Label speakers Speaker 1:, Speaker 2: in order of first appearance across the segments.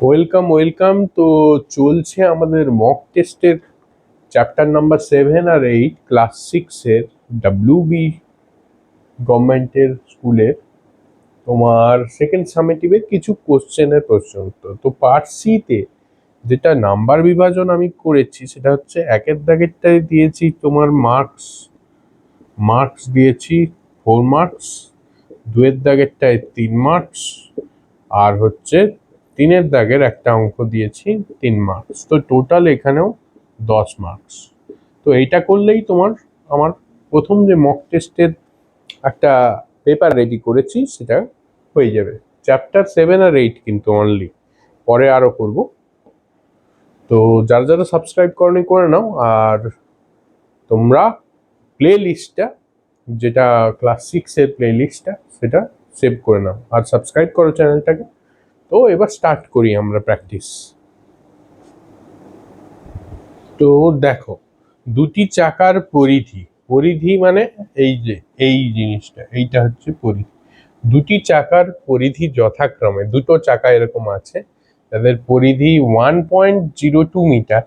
Speaker 1: Welcome welcome. তো চলছে আমাদের মক টেস্টের চ্যাপ্টার নাম্বার 7 আর 8 ক্লাস 6-এর WB গভর্নমেন্টের স্কুলের তোমার সেকেন্ড সামেটিভের কিছু কোশ্চেনের প্রশ্ন উত্তর। তো পার্ট সিতে যেটা নাম্বার বিভাজন আমি করেছি সেটা হচ্ছে একের দাগেরটায় দিয়েছি তোমার মার্কস দিয়েছি 4 মার্কস, দুয়ের দাগেরটায় 3 মার্কস, আর হচ্ছে তিনের দাগের একটা অঙ্ক দিয়েছি 3 মার্কস। তো টোটাল এখানেও 10 মার্কস। তো এইটা করলেই আমার প্রথম যে মক টেস্টের একটা পেপার রেডি করেছি সেটা হয়ে যাবে। চ্যাপ্টার 7 আর 8 কিন্তু অনলি, পরে আরও করব। তো যারা যারা সাবস্ক্রাইব করনি করে নাও, আর তোমরা প্লে লিস্টটা যেটা ক্লাস 6-এর প্লে লিস্টটা সেটা সেভ করে নাও আর সাবস্ক্রাইব করো চ্যানেলটাকে। তো এবার স্টার্ট করি আমরা প্র্যাকটিস। তো দেখো, দুটি চাকার পরিধি মানে এই যে এই জিনিসটা, এইটা হচ্ছে পরিধি। দুটি চাকার পরিধি যথাক্রমে, দুটো চাকা এরকম আছে তাদের পরিধি 1.02 মিটার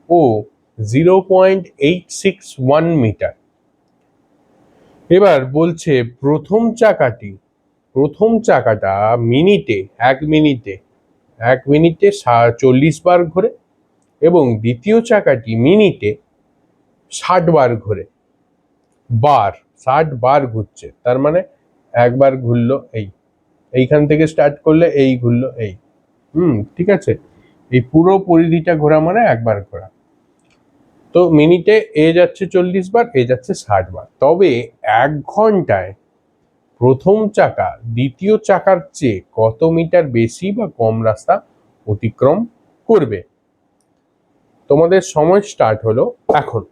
Speaker 1: ও 0.861 মিটার। এবার বলছে প্রথম চাকাটা মিনিটে এক মিনিটে 40 বার ঘোরে এবং দ্বিতীয় চাকাটি মিনিটে 60 বার ঘোরে। 60 বার ঘুরছে, তার মানে একবার ঘুরলো এইখান থেকে স্টার্ট করলে এই ঘুরলো এই। ঠিক আছে, এই পুরো পরিধিটা ঘোরা মানে একবার ঘোরা। তো মিনিটে এ যাচ্ছে 40 বার, এ যাচ্ছে 60 বার। তবে 1 ঘন্টায় প্রথম চাকা দ্বিতীয় চাকার চেয়ে কত মিটার বেশি বা কম রাস্তা অতিক্রম করবে? তোমাদের সময় স্টার্ট হলো এখন।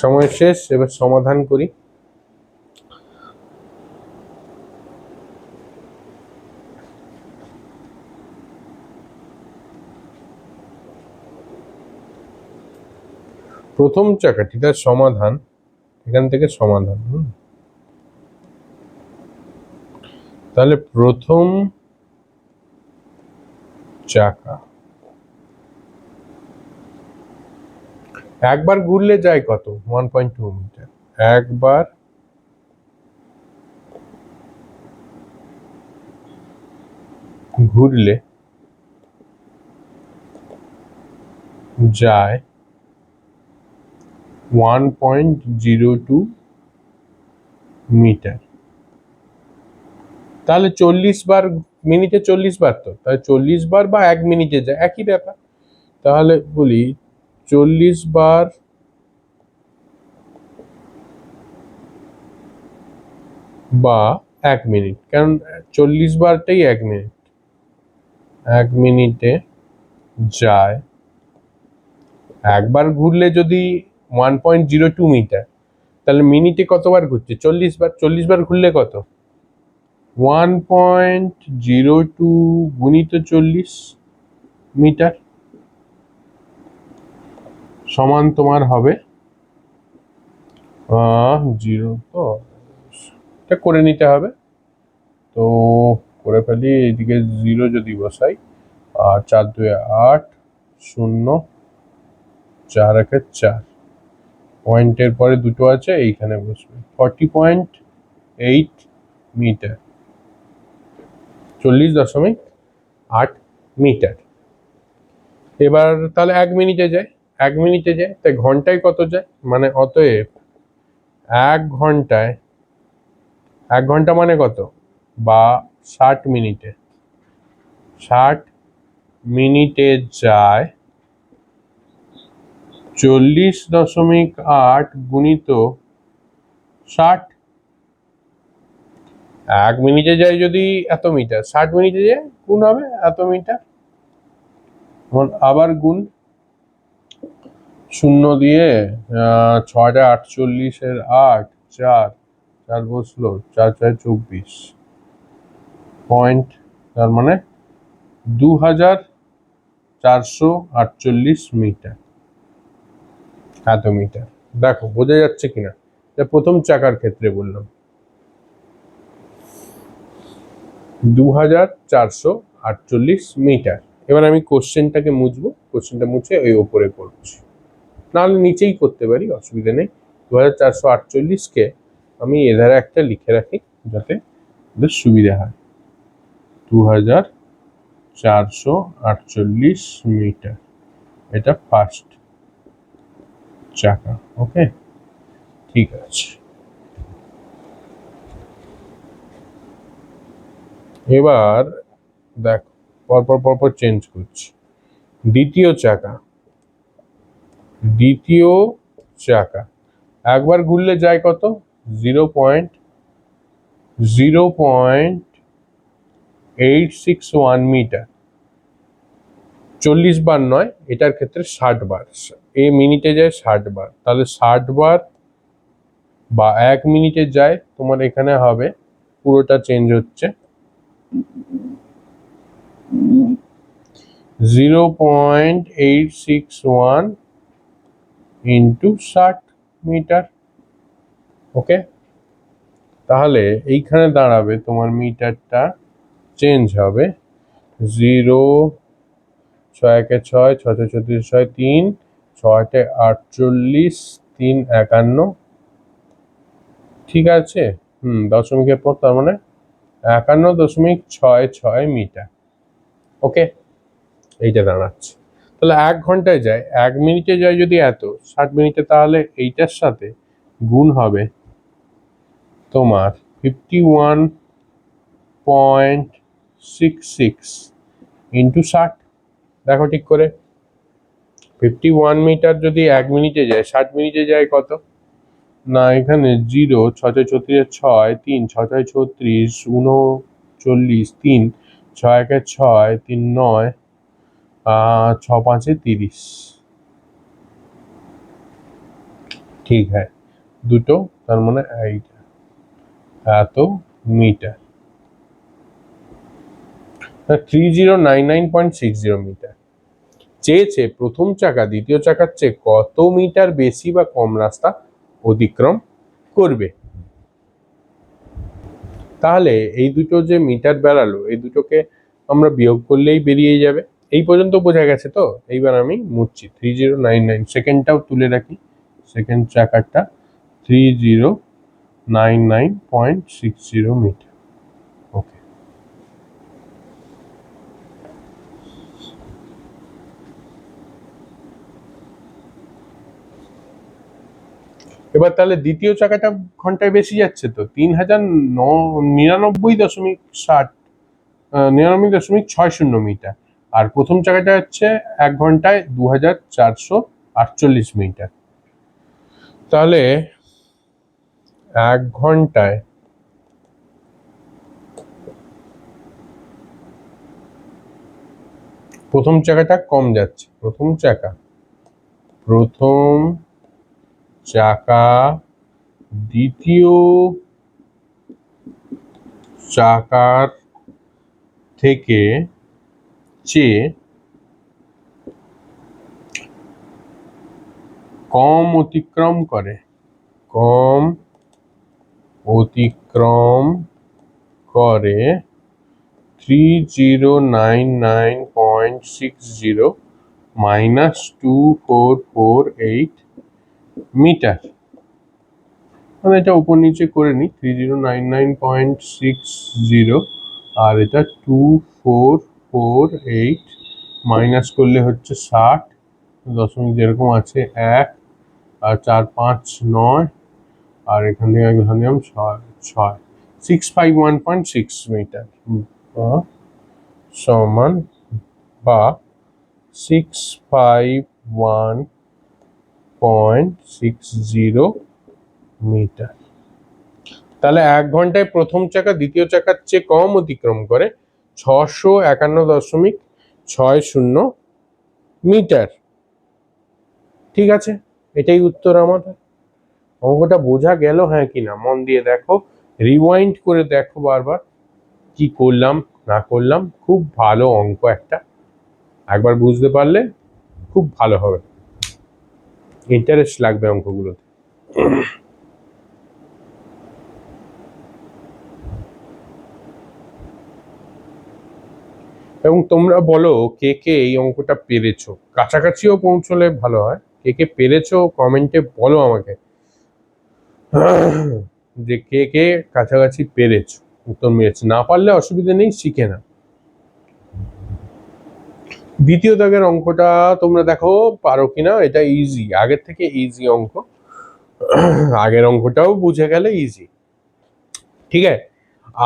Speaker 1: সময় শেষ, এবার সমাধান করি। প্রথম চাকাটি, তার সমাধান এখান থেকে সমাধান। তাহলে প্রথম চাকা একবার ঘুরলে যায় কত? 1.2 মিটার। একবার ঘুরলে যায় 1.02 মিটার। তাহলে 40 বার, মিনিটে 40 বার, তো তাহলে 40 বার বা 1 মিনিটে যায়, একই ব্যাপার। তাহলে বলি 40 বার বা 1 মিনিট, কারণ 40 বারটাই 1 মিনিট। 1 মিনিটে যায়, একবার ঘুরলে যদি 1.02 মিটার, তাহলে মিনিটে কতবার ঘুরছে? 40 বার। 40 বার ঘুরলে কত? 1.02 গুণিত 40 মিটার সমান তোমার হবে 0। তো এটা করে নিতে হবে, তো করে ফেলি। এইদিকে 0 যদি বসাই, আর 4 2 8, 0 4 1 4, পয়েন্টের পরে দুটো আছে, এইখানে বসবে। 40.8 মিটার, 40.8 8 মিটার। এবার তাহলে 1 মিনিটে যায়, 1 মিনিটে যায়, তাই ঘন্টায় কত যায়, মানে অতএব 1 ঘন্টায়, 1 ঘন্টা মানে কত, বা 60 মিনিটে, 60 মিনিটে যায় 40.8 গুণিত 60। 1 মিনিটে যায় যদি এত মিটার, 60 মিনিটে যায় গুণ হবে এত মিটার, আবার গুণ, শূন্য দিয়ে 6টা 48-এর 8, 4 4 বসলো, 4 4 24 পয়েন্ট, তার মানে 2448 মিটার, এত মিটার। দেখো বোঝা যাচ্ছে কিনা, এটা প্রথম চাকার ক্ষেত্রে বললাম। 2448 মিটার। এবার আমি কোশ্চেনটাকে মুছবো, কোশ্চেনটা মুছে ওই ওপরে করছি, নাহলে নিচেই করতে পারি, অসুবিধা নেই। 2448-কে আমি এধারে একটা লিখে রাখি যাতে বেশ সুবিধা হয়। 2448 মিটার, এটা ফার্স্ট চাকা। ওকে, ঠিক আছে। এবার দেখ, পরপর পরপর চেঞ্জ করছি। দ্বিতীয় চাকা, দ্বিতীয় চাকা একবার ঘুরলে যায় কত, 0.0861 মিটার। 40 বার নয়, এটার ক্ষেত্রে 60 বার, এই মিনিটে যায় 60 বার, তাহলে 60 বার বা 1 মিনিটে যায়, তোমার এখানে হবে, পুরোটা চেঞ্জ হচ্ছে, 0.861 ইন্টু 60 মিটার। ওকে, তাহলে এইখানে দাঁড়াবে তোমার মিটারটা চেঞ্জ হবে 0, 6 একে 6, 6 6 36, 6 3, 6 8 48, 3 51, ঠিক আছে, দশমিকের পর, তার মানে 51.66 মিটার। ওকে, এইটা দাঁড়াচ্ছে। তাহলে 1 ঘন্টায় যায়, 1 মিনিটে যায় যদি এত, 60 মিনিটে তাহলে এইটার সাথে গুণ হবে তোমার 51.66 ইন্টু 60। দেখো ঠিক করে, 51 মিটার যদি 1 মিনিটে যায়, 60 মিনিটে যায় কত, না এখানে 0, 6 6 36, 6 3, 6 6 36, 39, 3, 6 1 6, 3 9, 6 5 30, ঠিক হ্যাঁ, দুটো, তার মানে এইটা এত মিটার, 3099.60 মিটার। চেয়েছে প্রথম চাকা দ্বিতীয় চাকার চেয়ে কত মিটার বেশি বা কম রাস্তা অতিক্রম করবে। তাহলে এই দুটো যে মিটার বেরালো, এই দুটোকে আমরা বিয়োগ করলেই বেরিয়ে যাবে। এই পর্যন্ত বোঝা গেছে তো? এইবার আমি মুছছি, 3099, সেকেন্ডটাও তুলে রাখি, সেকেন্ড চাকারটা 3099.60 মিটার। ওকে, এবার তাহলে দ্বিতীয় চাকাটা ঘন্টায় বেশি যাচ্ছে তো, 3099.60 মিটার, আর প্রথম চাকাটা হচ্ছে 1 ঘন্টায় 2448 মিটার। তাহলে 1 ঘন্টায় প্রথম চাকাটা কম যাচ্ছে, প্রথম চাকা দ্বিতীয় চাকার থেকে চেয়ে কম অতিক্রম করে, কম অতিক্রম করে 3099.60 মাইনাস 2448 মিটার। মানে এটা উপর নিচে করে নিই, 3099.60 আর এটা 2448 0.48 মাইনাস করলে হচ্ছে 60 দশমিক যেরকম আছে 1 আর 4 5 9 আর এখান থেকে এখানে দিলাম 6 651.6 মিটার সমান বা 651.60 মিটার। তাহলে 1 ঘন্টায় প্রথম চাকা দ্বিতীয় চাকার চেয়ে কম অতিক্রম করে 651.60 মিটার। ঠিক আছে, এটাই উত্তর আমাদের। অঙ্কটা বোঝা গেল হ্যাঁ কিনা মন দিয়ে দেখো, রিওয়াইন্ড করে দেখো বারবার কি করলাম না করলাম। খুব ভালো অঙ্ক একটা, একবার বুঝতে পারলে খুব ভালো হবে, ইন্টারেস্ট লাগবে অঙ্কগুলোতে। এবং তোমরা বলো কে কে এই অঙ্কটা পেরেছো, কাছাকাছিও পৌঁছলে ভালো হয়। কে কে পেরেছো কমেন্টে বলো আমাকে যে কে কে কাছাকাছি পেরেছো, উত্তর মিলেছে। না পারলে অসুবিধা নেই, শিখে না। দ্বিতীয় দাগের অঙ্কটা তোমরা দেখো পারো কিনা, এটা ইজি, আগের থেকে ইজি অঙ্ক। আগের অঙ্কটাও বুঝে গেলে ইজি। ঠিক আছে,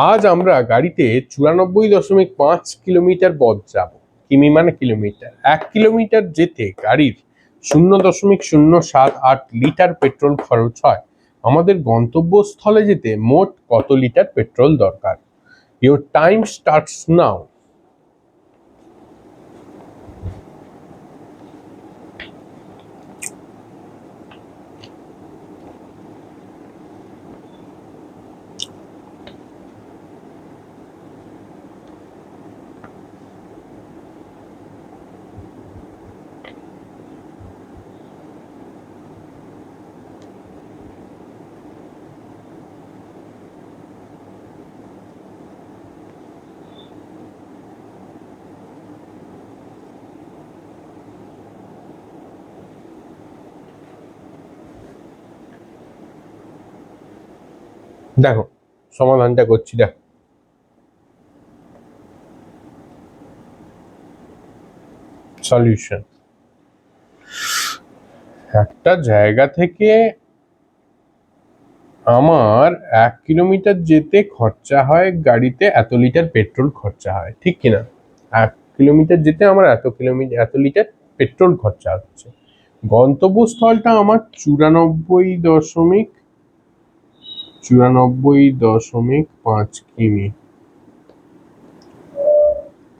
Speaker 1: আজ আমরা গাড়িতে 94.5 কিলোমিটার পথ যাব। কিমি মানে কিলোমিটার। 1 কিলোমিটার যেতে গাড়ির 0.078 লিটার পেট্রোল খরচ হয়। আমাদের গন্তব্যস্থলে যেতে মোট কত লিটার পেট্রোল দরকার? Your time starts now. দেখো সমাধানটা করছি, দেখো সলিউশন। একটা জায়গা থেকে আমার 1 কিলোমিটার যেতে খরচা হয় গাড়িতে এত লিটার পেট্রোল খরচা হয়, ঠিক কিনা? 1 কিলোমিটার যেতে আমার এত লিটার পেট্রোল খরচা হচ্ছে। গন্তব্যস্থলটা আমার 94.5 কিমি।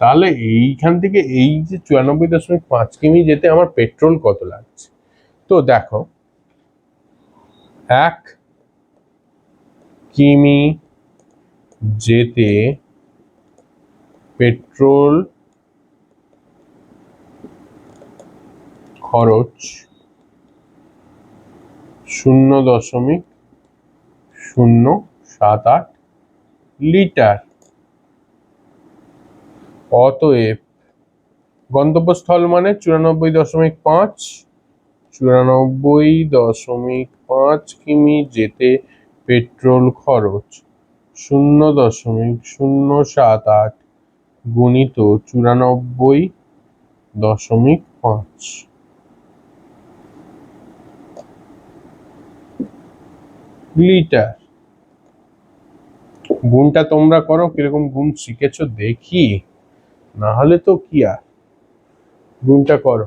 Speaker 1: তাহলে এইখান থেকে এই যে 94.5 কিমি যেতে আমার পেট্রোল কত লাগছে? তো দেখো 1 কিমি যেতে পেট্রোল খরচ 0.078 লিটার। অতএব গন্তব্যস্থল মানে 94.5 কিমি যেতে পেট্রোল খরচ 0.078 গুণিত 94.5 লিটার। গুণটা তোমরা করো, কিরকম গুণ শিখেছো দেখি, না হলে তো কি আর। গুণটা করো।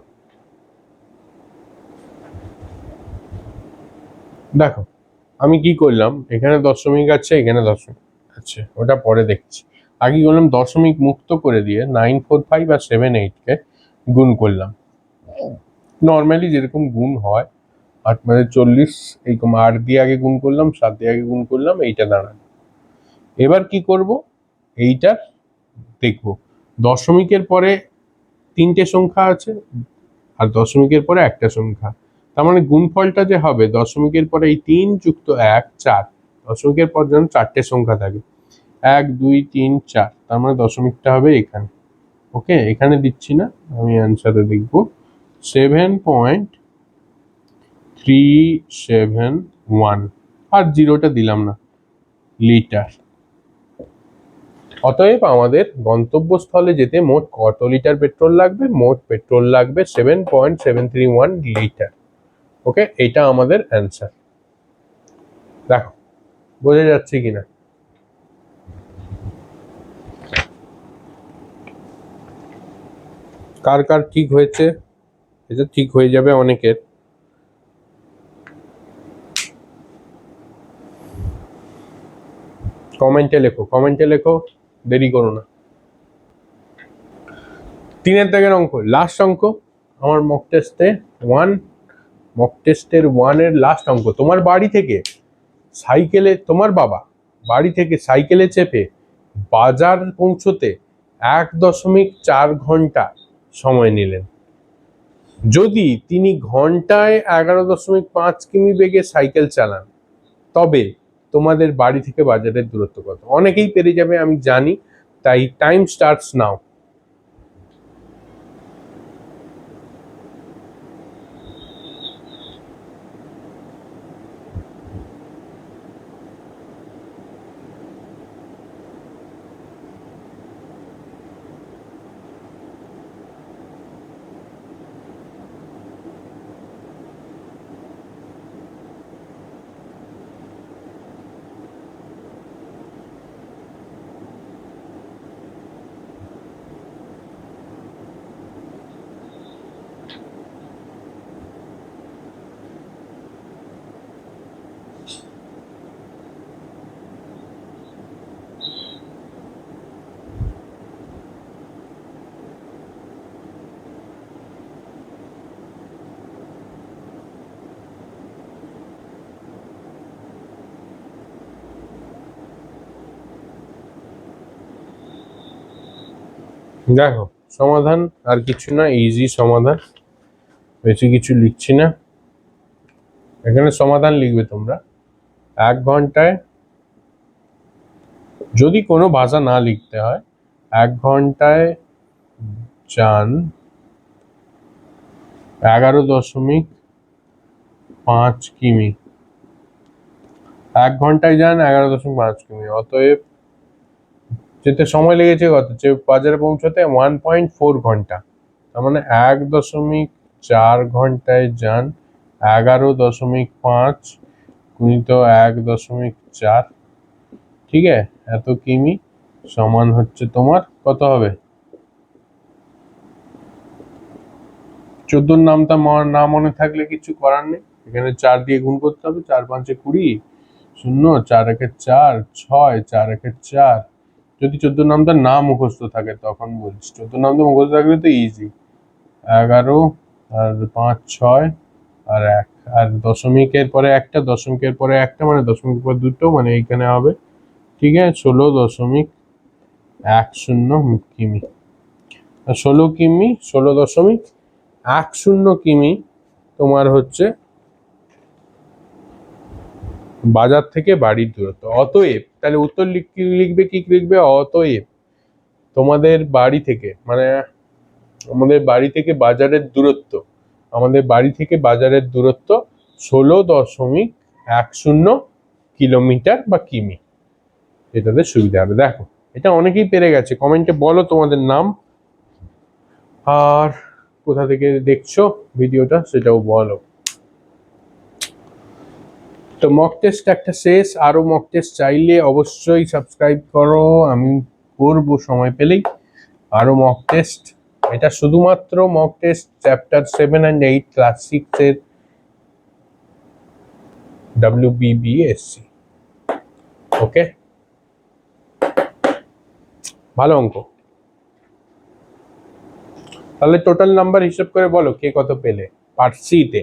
Speaker 1: দেখো আমি কি করলাম, এখানে দশমিক আছে, এখানে দশমিক আছে, ওটা পরে দেখছি। আগে করলাম দশমিক মুক্ত করে দিয়ে 945 আর 78কে গুণ করলাম, নর্মালি যেরকম গুণ হয়। 8 মানে 40, এইরকম 8 দিয়ে আগে গুণ করলাম, 7 দিয়ে আগে গুণ করলাম, এইটা দাঁড়ালো। এবার কি করব, এইটা দেখবো দশমিকের পরে 3টে সংখ্যা আছে আর দশমিকের পরে একটা সংখ্যা। তার মানে গুণফলটা যে হবে দশমিকের পরে এই 3 যুক্ত 1 4, দশমিকের পর যেন 4টে সংখ্যা থাকে, 1 2 3 4, তার মানে দশমিকটা হবে এখানে। ওকে, এখানে দিচ্ছি না, আমি অ্যান্সারে দেখব 7.371, আর জিরোটা দিলাম না, লিটার। অতএব আমাদের গন্তব্যস্থলে যেতে মোট কত লিটার পেট্রোল লাগবে? মোট পেট্রোল লাগবে 7.731 লিটার। ওকে, এটা আমাদের অ্যান্সার। দেখো বোঝা যাচ্ছে কিনা? কার কার ঠিক হয়েছে? এটা ঠিক হয়ে যাবে অনেকের। কমেন্টে লেখো, দেরি করো না। 3 দাগের অঙ্ক, লাস্ট অঙ্ক আমার মক টেস্টের 1 এর লাস্ট অঙ্ক। তোমার বাড়ি থেকে সাইকেলে, তোমার বাবা বাড়ি থেকে সাইকেলে চেপে বাজার পৌঁছতে 1.4 ঘন্টা সময় নিলেন। যদি তিনি ঘন্টায় 11.5 কিমি বেগে সাইকেল চালান, তবে তোমাদের বাড়ি থেকে বাজারের দূরত্ব কত? অনেকেই পেরে যাবে আমি জানি, তাই টাইম স্টার্টস নাও। দেখো সমাধান আর কিছু না, ইজি সমাধান, বেশি কিছু লিখছি না। এখানে সমাধান লিখবে তোমরা। 1 ঘন্টায়, যদি কোনো ভাষা না লিখতে হয়, 1 ঘন্টায় যান 11.5 কিমি। 1 ঘন্টায় যান 11.5 কিমি। অতএব যেতে সময় লেগেছে কত? যে বাজারে পৌঁছতে 1.4 ঘন্টা। তার মানে 1.4 ঘন্টায় যান 11.5 গুণিত 1.4, ঠিক আছে, এত কিমি সমান হচ্ছে তোমার কত হবে? 14 নামটা না মনে থাকলে কিছু করার নেই, এখানে 4 দিয়ে গুণ করতে হবে। 4 5 20, 0 4 1 4, 6 4 1 4। যদি 14 নামটা না মুখস্থ থাকে তখন বলছি, 14 নামটা মুখস্থ থাকলে তো ইজি। 11 আর 5 6 আর 1, আর দশমিকের পরে একটা, দশমিকের পরে একটা মানে দশমিকের পর দুটো, মানে এইখানে হবে, ঠিক আছে, 16.10 কিমি। 16.10 কিমি তোমার হচ্ছে বাজার থেকে বাড়ির দূরত্ব। অতএব তাহলে উত্তর লিখবে, কি লিখবে? অতএব তোমাদের বাড়ি থেকে, মানে আমাদের বাড়ি থেকে বাজারের দূরত্ব, 16.10 কিলোমিটার বা কিমি, এটাতে সুবিধা হবে। দেখো এটা অনেকেই পেরে গেছে। কমেন্টে বলো তোমাদের নাম আর কোথা থেকে দেখছো ভিডিওটা সেটাও বলো। তো মক টেস্ট একটা শেষ। আরো মক টেস্ট চাইলে অবশ্যই সাবস্ক্রাইব করো, আমি করবো সময় পেলেই আরো মক টেস্ট। এটা শুধুমাত্র mock test chapter 7 and 8 class 6 এর WBBSC। ওকে, ভালো অঙ্ক। তাহলে টোটাল নাম্বার হিসেব করে বলো কে কত পেলে পার্ট সি তে,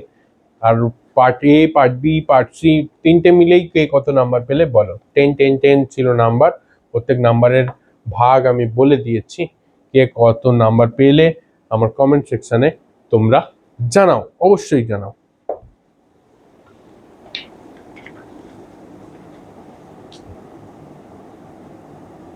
Speaker 1: আর part A, part B, part C তিনটে মিলেই কে কত নাম্বার পেলে বলো। 10 10 10 ছিল নাম্বার, প্রত্যেক নাম্বারের ভাগ আমি বলে দিয়েছি। কে কত নাম্বার পেলে আমার কমেন্ট সেকশনে তোমরা জানাও, অবশ্যই জানাও।